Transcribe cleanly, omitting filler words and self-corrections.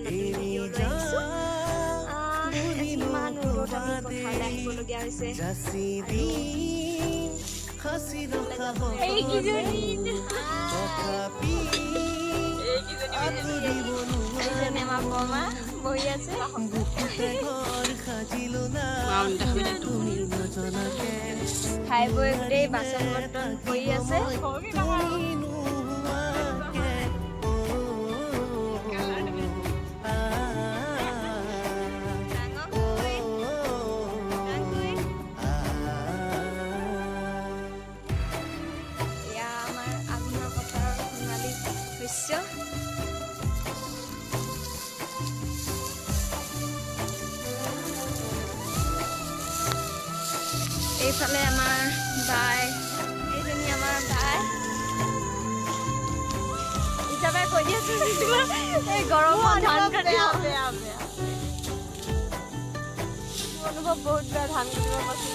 নতুন ভিডিঅ' লৈ আহিছোঁ। আজি ইমান ৰ'দত আমি পথাৰলৈ আহিবলগীয়া হৈছে। এইজনী আমাৰ বৰমা বহি আছে। খাই বৈ গোটেই বাচন বৰ্তন পৰি আছে। এইফালে আমাৰ বাই, এইজনী আমাৰ বাই হিচাপে কৈ দি আছো। এই গৰমত ধান কাটি অনুভৱ বহুত বেয়া ধান কাটিব পাইছো।